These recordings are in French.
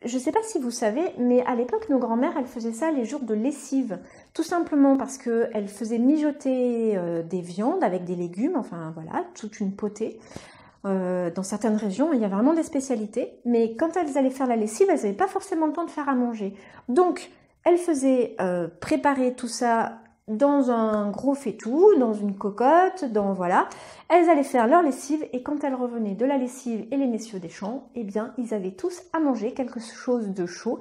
je ne sais pas si vous savez, mais à l'époque, nos grands-mères, elles faisaient ça les jours de lessive. Tout simplement parce qu'elles faisaient mijoter des viandes avec des légumes, enfin voilà, toute une potée. Dans certaines régions, il y a vraiment des spécialités, mais quand elles allaient faire la lessive, elles n'avaient pas forcément le temps de faire à manger. Donc, elles faisaient préparer tout ça dans un gros faitout, dans une cocotte, voilà. Elles allaient faire leur lessive et quand elles revenaient de la lessive et les messieurs des champs, eh bien, ils avaient tous à manger quelque chose de chaud.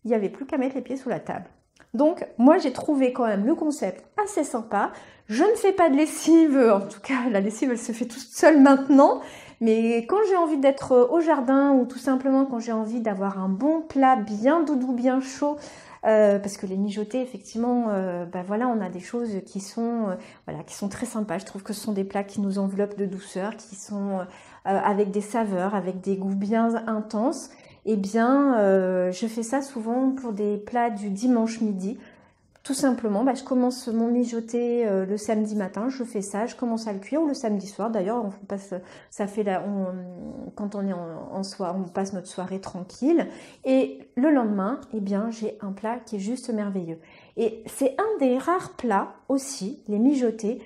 Il n'y avait plus qu'à mettre les pieds sous la table. Donc, moi, j'ai trouvé quand même le concept assez sympa. Je ne fais pas de lessive, en tout cas, la lessive, elle se fait toute seule maintenant. Mais quand j'ai envie d'être au jardin ou tout simplement quand j'ai envie d'avoir un bon plat bien doudou, bien chaud, parce que les mijotés, effectivement, voilà, on a des choses qui sont, qui sont très sympas. Je trouve que ce sont des plats qui nous enveloppent de douceur, qui sont avec des saveurs, avec des goûts bien intenses. Eh bien, je fais ça souvent pour des plats du dimanche midi. Tout simplement, je commence mon mijoté le samedi matin, je fais ça, je commence à le cuire, ou le samedi soir. D'ailleurs, on passe, quand on est en soir, on passe notre soirée tranquille. Et le lendemain, eh bien, j'ai un plat qui est juste merveilleux. Et c'est un des rares plats aussi, les mijotés,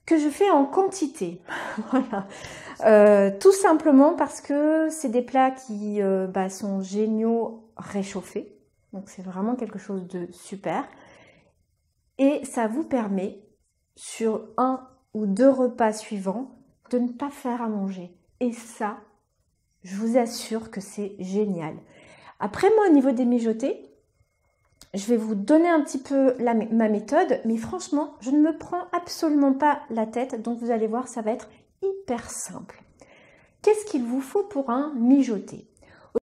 que je fais en quantité. Voilà. Tout simplement parce que c'est des plats qui sont géniaux réchauffés. Donc c'est vraiment quelque chose de super. Et ça vous permet, sur 1 ou 2 repas suivants, de ne pas faire à manger. Et ça, je vous assure que c'est génial. Après, moi, au niveau des mijotés, je vais vous donner un petit peu ma méthode, mais franchement, je ne me prends absolument pas la tête, donc vous allez voir, ça va être hyper simple. Qu'est-ce qu'il vous faut pour un mijoté ?